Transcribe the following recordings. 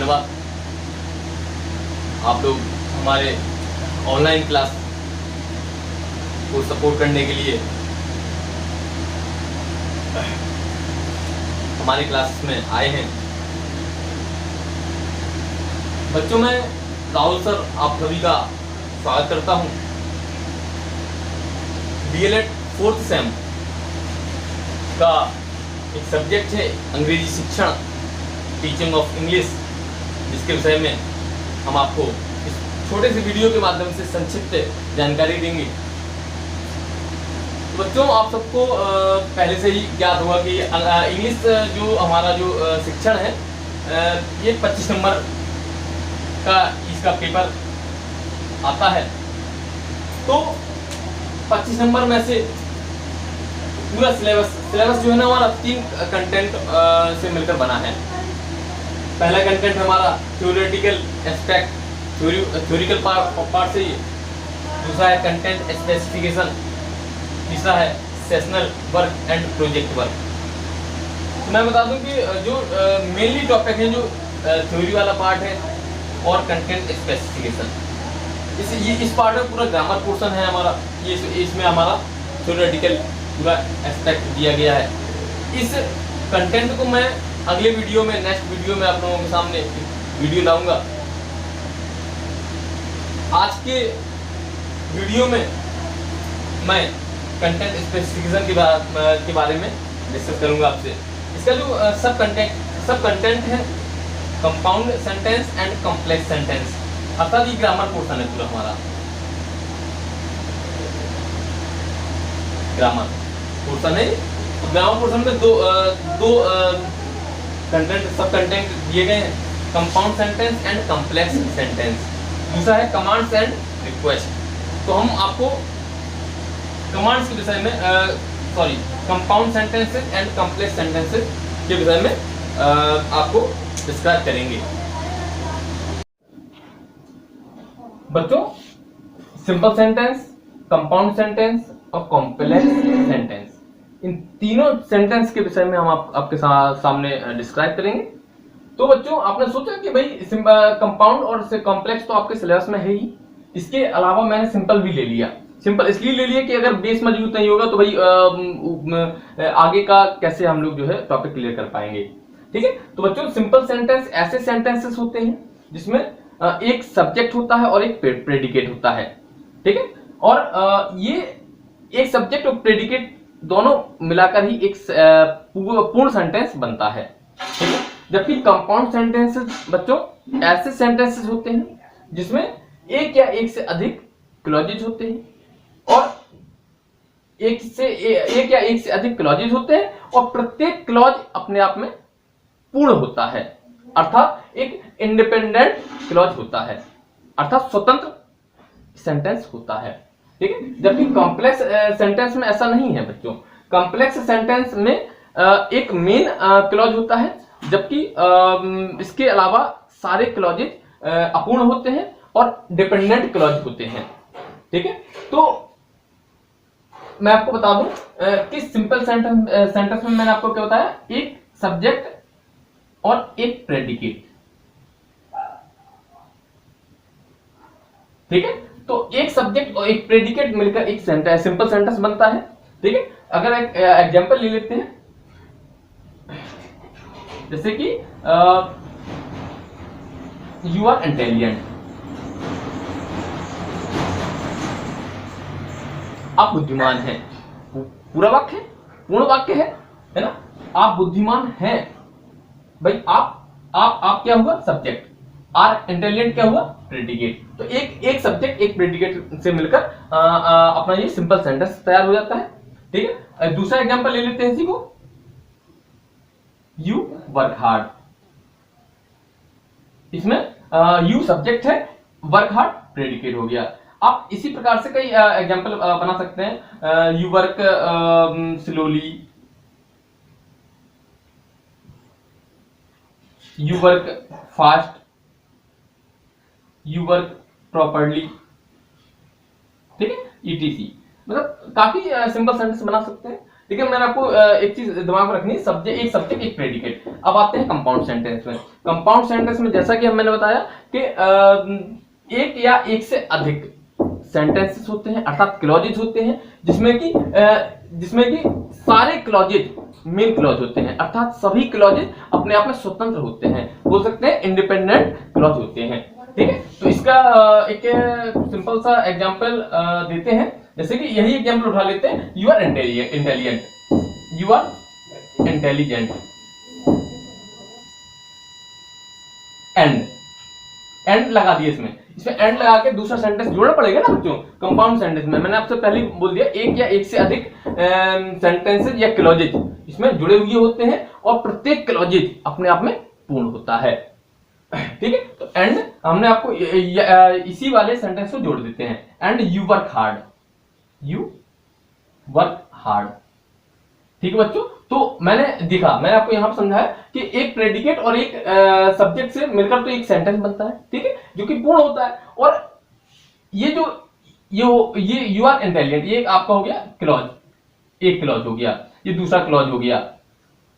धन्यवाद। आप लोग हमारे ऑनलाइन क्लास को सपोर्ट करने के लिए हमारी क्लास में आए हैं। बच्चों, मैं राहुल सर आप सभी का स्वागत करता हूं। डीएलएड 4th सेम का एक सब्जेक्ट है अंग्रेजी शिक्षण, टीचिंग ऑफ इंग्लिश, जिसके विषय में हम आपको इस छोटे से वीडियो के माध्यम से संक्षिप्त जानकारी देंगे। तो बच्चों, आप सबको पहले से ही ज्ञात होगा कि इंग्लिश जो हमारा जो शिक्षण है ये 25 नंबर का इसका पेपर आता है। तो 25 नंबर में से पूरा सिलेबस जो है ना हमारा 3 कंटेंट से मिलकर बना है। पहला कंटेंट हमारा थ्योरेटिकल एस्पेक्ट, थ्योरिकल पार्ट से ही। दूसरा है कंटेंट स्पेसिफिकेशन। तीसरा है sessional work and project work. तो मैं बता दूं कि जो मेनली टॉपिक है जो थ्योरी वाला पार्ट है और कंटेंट स्पेसिफिकेशन, इस पार्ट में पूरा ग्रामर पोर्शन है हमारा। ये इसमें हमारा थ्योरेटिकल पूरा एस्पेक्ट दिया गया है। इस कंटेंट को मैं अगले वीडियो में, नेक्स्ट वीडियो में आप लोगों के सामने वीडियो लाऊंगा। आज के वीडियो में मैं कंटेंट स्पेसिफिकेशन के बारे में डिस्कस करूंगा आपसे। इसका जो सब कंटेंट है compound sentence and complex sentence, अर्थात ये ग्रामर पोर्शन है पूरा हमारा। ग्रामर पोर्शन है। ग्रामर पोर्शन में दो कंटेंट, सब कंटेंट दिए गए हैं, compound sentence and complex sentence. दूसरा है कमांड्स एंड रिक्वेस्ट। तो हम आपको कमांड्स के विषय में compound sentences and complex sentences के विषय में आपको डिस्कस करेंगे। बच्चों, सिंपल सेंटेंस, कंपाउंड सेंटेंस और कॉम्प्लेक्स सेंटेंस, इन तीनों सेंटेंस के विषय में हम आपके सामने डिस्क्राइब करेंगे। तो बच्चों, आपने सोचा कि भाई कंपाउंड और कॉम्प्लेक्स तो आपके सिलेबस में है ही, इसके अलावा मैंने सिंपल भी ले लिया। सिंपल इसलिए ले लिया कि अगर बेस मजबूत नहीं होगा तो भाई आगे का कैसे हम लोग जो है टॉपिक क्लियर कर पाएंगे। ठीक है। तो बच्चों, सिंपल सेंटेंस ऐसे सेंटेंसेस होते हैं जिसमें एक सब्जेक्ट होता है और एक प्रेडिकेट होता है। ठीक है। और ये एक सब्जेक्ट और प्रेडिकेट दोनों मिलाकर ही एक पूर्ण सेंटेंस बनता है। ठीक है। जबकि कंपाउंड सेंटेंसेस बच्चों ऐसे सेंटेंसेस होते हैं जिसमें एक या एक से अधिक क्लॉजेज होते हैं और एक या एक से अधिक क्लॉजेज होते हैं और प्रत्येक क्लॉज अपने आप में पूर्ण होता है, अर्थात एक इंडिपेंडेंट क्लॉज होता है, अर्थात स्वतंत्र सेंटेंस होता है। ठीक है। जबकि कॉम्प्लेक्स सेंटेंस में ऐसा नहीं है बच्चों। कॉम्प्लेक्स सेंटेंस में एक मेन क्लॉज होता है, जबकि इसके अलावा सारे क्लॉजेज अपूर्ण होते हैं और डिपेंडेंट क्लॉज होते हैं। ठीक है। तो मैं आपको बता दूं कि सिंपल सेंटेंस में मैंने आपको क्या बताया, एक सब्जेक्ट और एक प्रेडिकेट। ठीक है। तो एक सब्जेक्ट और एक प्रेडिकेट मिलकर एक सिंपल सेंटेंस बनता है। ठीक है। अगर एक एग्जांपल ले लेते हैं, जैसे कि यू आर इंटेलिजेंट, आप बुद्धिमान हैं। पूरा वाक्य है, पूर्ण वाक्य है ना। आप बुद्धिमान हैं। भाई आप क्या हुआ, सब्जेक्ट। आर इंटेलिजेंट क्या हुआ, प्रेडिकेट। तो एक सब्जेक्ट एक प्रेडिकेट से मिलकर अपना ये सिंपल सेंटेंस तैयार हो जाता है। ठीक है। दूसरा एग्जांपल ले लेते हैं इसी को, यू वर्क हार्ड। इसमें यू सब्जेक्ट है, वर्क हार्ड प्रेडिकेट हो गया। आप इसी प्रकार से कई एग्जांपल बना सकते हैं। You work slowly, you work fast, you work properly. ठीक है। ईटीसी मतलब काफी सिंपल सेंटेंस बना सकते हैं। लेकिन मैंने आपको एक चीज दिमाग में रखनी है, सब्जेक्ट एक प्रेडिकेट। अब आते हैं कंपाउंड सेंटेंस में। कंपाउंड सेंटेंस में जैसा कि मैंने बताया कि एक या एक से अधिक सेंटेंसेस होते हैं, अर्थात क्लॉजेज होते हैं, जिसमें कि सारे क्लॉजेज मेन क्लॉज होते हैं, अर्थात सभी क्लॉजेज अपने आप में स्वतंत्र होते हैं, बोल सकते हैं इंडिपेंडेंट क्लॉज होते हैं। ठीक है, तो इसका एक सिंपल सा एग्जांपल देते हैं। जैसे कि यही एग्जांपल उठा लेते हैं, you are intelligent, you are intelligent, and लगा दिए इसमें एंड लगा के दूसरा सेंटेंस जोड़ना पड़ेगा ना बच्चों। कंपाउंड सेंटेंस में मैंने आपसे पहले बोल दिया, एक या एक से अधिक सेंटेंसेस या क्लॉजेज इसमें जुड़े हुए होते हैं और प्रत्येक क्लॉजेज अपने आप में पूर्ण होता है। ठीक है, तो एंड हमने आपको इसी वाले सेंटेंस को जोड़ देते हैं, and you work hard, you work hard. ठीक है बच्चों, तो मैंने आपको यहां पर समझाया कि एक प्रेडिकेट और एक सब्जेक्ट से मिलकर तो एक सेंटेंस बनता है, ठीक है, जो कि पूर्ण होता है। और ये यू आर इंटेलिजेंट, ये आपका हो गया क्लॉज, एक क्लॉज हो गया, ये दूसरा क्लॉज हो गया।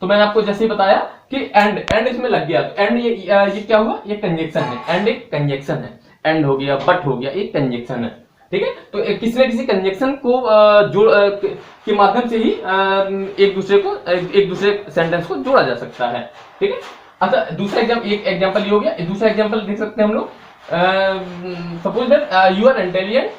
तो मैंने आपको जैसे ही बताया कि एंड इसमें लग गया, तो एंड ये क्या हुआ, ये कंजक्शन है, एंड एक कंजक्शन है, एंड हो गया, बट हो गया, एक कंजक्शन है। ठीक है, तो किसी न किसी कंजक्शन को के माध्यम से ही एक दूसरे सेंटेंस को जोड़ा जा सकता है। ठीक है, अच्छा दूसरा एक एग्जांपल ये हो गया। दूसरा एग्जांपल देख सकते हैं हम लोग, suppose that you are intelligent,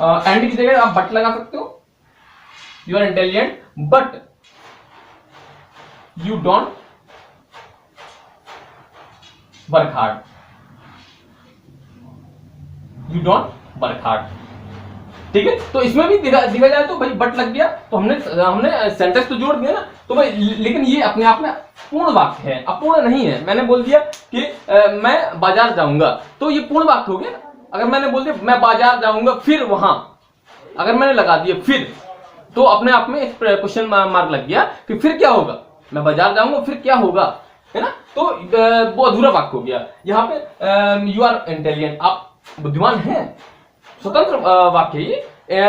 and की जगह आप बट लगा सकते हो, you are intelligent but you don't work hard, you don't work hard. ठीक है, तो इसमें भी देखा जाए तो भाई बट लग गया, तो हमने सेंटेंस तो जोड़ दिया ना, तो भाई लेकिन ये अपने आप में पूर्ण वाक्य है, अपूर्ण नहीं है। मैंने बोल दिया कि मैं बाजार जाऊंगा, तो ये पूर्ण वाक्य हो गया। अगर मैंने बोल दिया मैं बाजार जाऊंगा फिर वहां, अगर मैंने लगा दिया फिर, तो अपने आप में एक क्वेश्चन मार्क लग गया कि फिर क्या होगा, मैं बाजार जाऊंगा फिर क्या होगा, है ना, तो वो अधूरा वाक्य हो गया। यहाँ पे यू आर इंटेलिजेंट, आप बुद्धिमान हैं, स्वतंत्र वाक्य, ये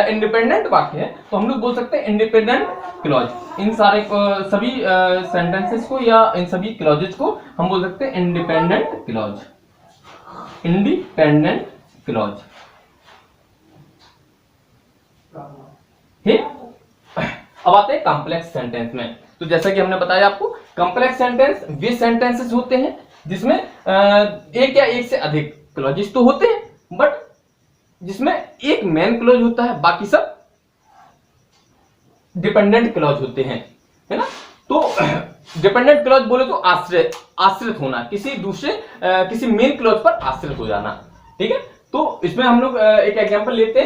इंडिपेंडेंट वाक्य है, तो हम लोग बोल सकते हैं इंडिपेंडेंट क्लॉज। इन सारे सभी सेंटेंसेस को या इन सभी क्लॉजेस को हम बोल सकते हैं इंडिपेंडेंट क्लॉज, इंडिपेंडेंट क्लॉज। ठीक, अब आते हैं कॉम्प्लेक्स सेंटेंस में। तो जैसा कि हमने बताया आपको, कॉम्प्लेक्स सेंटेंस वे सेंटेंसेस होते हैं जिसमें एक या एक से अधिक क्लॉजेस तो होते हैं, बट जिसमें एक मेन क्लॉज होता है, बाकी सब डिपेंडेंट क्लॉज होते हैं, है ना। तो डिपेंडेंट क्लॉज बोले तो आश्रित होना, किसी मेन क्लॉज पर आश्रित हो जाना। ठीक है, तो इसमें हम लोग एक एग्जांपल लेते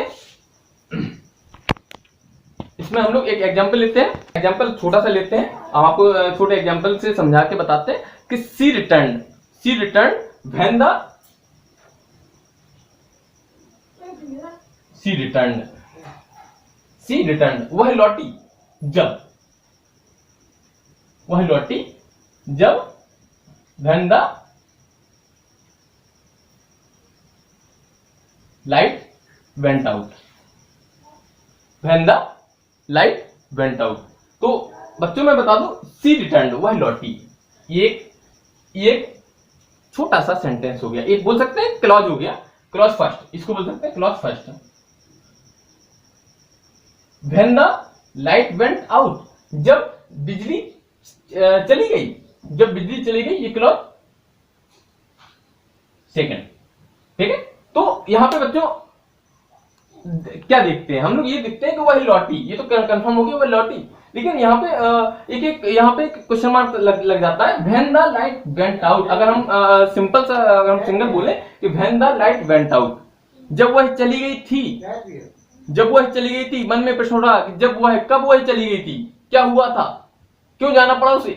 हैं, एग्जांपल छोटा सा लेते हैं। हम आपको छोटे एग्जांपल से समझा के बताते हैं कि she return when the she return, वह लौटी जब when the light went out, तो बच्चों मैं बता दूं, सी रिटर्न वह लौटी, ये एक छोटा सा सेंटेंस हो गया, एक बोल सकते हैं क्लॉज हो गया, क्लॉज फर्स्ट, इसको बोल सकते हैं clause first. When the light went out, जब बिजली चली गई, ये क्लॉज सेकंड। ठीक है, तो यहां पे बच्चों क्या देखते हैं हम लोग, ये देखते हैं कि वह लौटी, ये तो कंफर्म हो गया वह लौटी, लेकिन यहाँ पे यहाँ पे क्वेश्चन मार्क लग जाता है, when the light went out. अगर हम सिंगल बोले कि when the light went out, जब वह चली गई थी, मन में प्रश्न उठा कि कब वह चली गई थी, क्या हुआ था, क्यों जाना पड़ा उसे,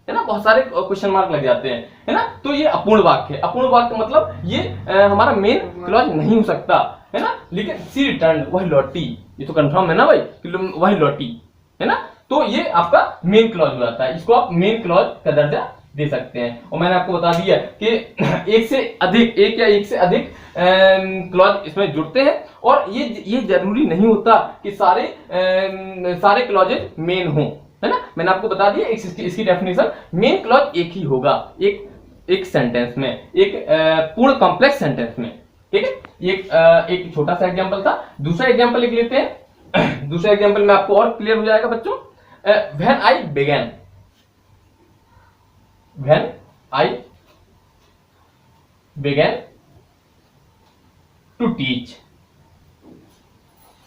है ना, बहुत सारे क्वेश्चन मार्क लग जाते हैं, है ना। तो ये अपूर्ण वाक्य है, अपूर्ण वाक्य मतलब ये हमारा मेन क्लॉज नहीं हो सकता, है ना। लेकिन सी रिटर्न, वह लौटी, ये तो कंफर्म है ना भाई, वह लौटी, है ना, तो ये आपका मेन क्लॉज हो जाता है, इसको आप मेन क्लॉज का दर्जा दे सकते हैं। और मैंने आपको बता दिया कि एक या एक से अधिक क्लॉज इसमें जुड़ते हैं, और ये जरूरी नहीं होता कि सारे क्लॉजेज मेन हो, है ना। मैंने आपको बता दिया इसकी डेफिनेशन, मेन क्लॉज एक ही होगा एक सेंटेंस में, एक पूर्ण कॉम्प्लेक्स सेंटेंस में, ठीक है। एक छोटा सा एग्जांपल था। दूसरा एग्जांपल लिख लेते हैं। दूसरा एग्जांपल में आपको और क्लियर हो जाएगा बच्चों। When I begin to teach,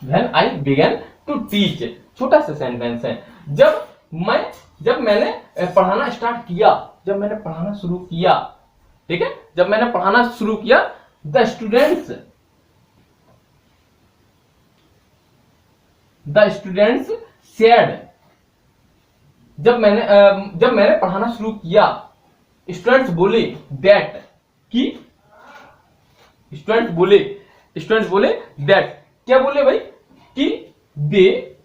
when I begin to teach, छोटा सा सेंटेंस है। जब मैंने पढ़ाना स्टार्ट किया, जब मैंने पढ़ाना शुरू किया, ठीक है, जब मैंने पढ़ाना शुरू किया, द स्टूडेंट्स सेड, जब मैंने पढ़ाना शुरू किया, स्टूडेंट्स बोले दैट, कि स्टूडेंट्स बोले दैट, क्या बोले भाई, कि दे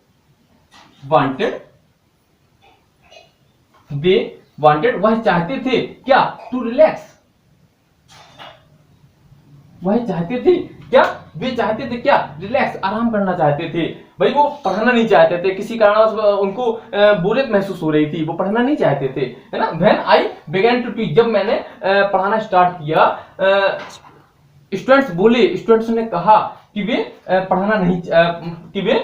वांटेड, वह चाहते थे क्या, टू रिलैक्स, वह चाहते थे क्या, वे चाहते थे क्या, रिलैक्स, आराम करना चाहते थे। भाई वो पढ़ना नहीं चाहते थे, किसी कारणवश उनको बोरियत महसूस हो रही थी, वो पढ़ना नहीं चाहते थे, है ना। When I begin to teach, जब मैंने पढ़ाना स्टार्ट किया, स्टूडेंट्स ने कहा कि वे पढ़ना नहीं, कि वे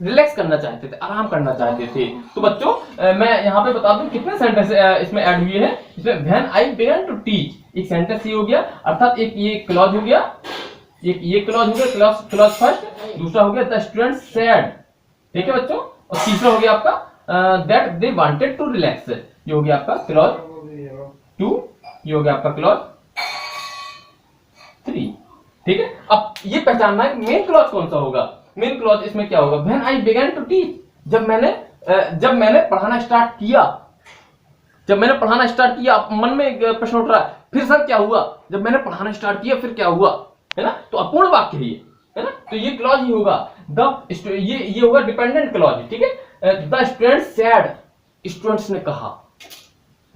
रिलैक्स करना चाहते थे, आराम करना चाहते थे। तो बच्चों मैं यहाँ पे बता दूं कितने सेंटेंस इसमें ऐड हुए हैं। इसमें when I began to teach, एक सेंटेंस ये हो गया, अर्थात एक ये क्लॉज हो गया, क्लॉज फर्स्ट। दूसरा हो गया द स्टूडेंट सेड, ठीक है बच्चों। और तीसरा हो गया आपका that they wanted to relax, ये हो गया आपका क्लॉज 2, ये हो गया आपका क्लॉज 3, ठीक है। अब ये पहचानना है मेन क्लॉज कौन सा होगा। मेन क्लॉज इसमें क्या होगा, when I began to teach, जब मैंने पढ़ाना स्टार्ट किया, मन में एक प्रश्न उठ रहा है, फिर सर क्या हुआ, जब मैंने पढ़ाना स्टार्ट किया फिर क्या हुआ, है ना। तो अपूर्ण वाक्य है ना, तो ये क्लॉज ही होगा ये होगा डिपेंडेंट क्लॉज, ठीक है। द स्टूडेंट सेड, स्टूडेंट्स ने कहा,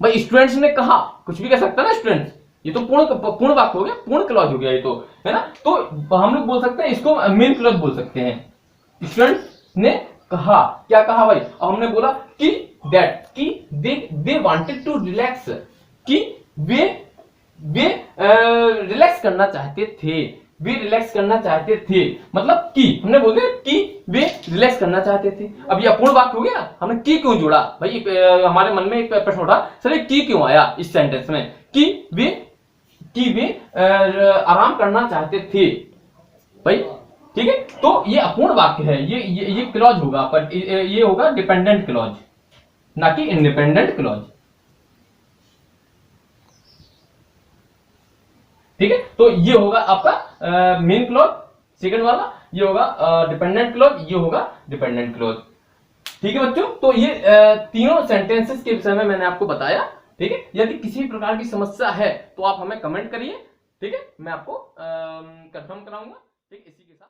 भाई स्टूडेंट्स ने कहा, कुछ भी कह सकता है ना स्टूडेंट्स, ये तो पूर्ण वाक्य हो गया, पूर्ण क्लॉज हो गया ये तो, है ना। तो हम लोग बोल सकते हैं इसको मेन क्लॉज बोल सकते हैं। स्टूडेंट्स ने कहा, क्या कहा भाई, अब हमने बोला कि दैट, कि दे वांटेड टू रिलैक्स, कि वे रिलैक्स करना चाहते थे, मतलब कि हमने बोल दिया कि वे रिलैक्स करना चाहते थे। अब ये अपूर्ण वाक्य हो गया ना, हमने की क्यों जोड़ा भाई, हमारे मन में एक प्रश्न उठा, सर ये की क्यों आया इस सेंटेंस में, कि वे आराम करना चाहते थे भाई, ठीक है। तो ये अपूर्ण वाक्य है, ये क्लॉज होगा, पर ये होगा डिपेंडेंट क्लॉज, ना कि इंडिपेंडेंट क्लॉज, ठीक है। तो ये होगा आपका मेन क्लॉज सेकंड वाला, ये होगा डिपेंडेंट क्लॉज, ये होगा डिपेंडेंट क्लॉज, ठीक है बच्चों। तो ये तीनों सेंटेंसेस के विषय में मैंने आपको बताया, ठीक है। यदि किसी भी प्रकार की समस्या है तो आप हमें कमेंट करिए, ठीक है, मैं आपको कंफर्म कराऊंगा, ठीक, इसी के साथ।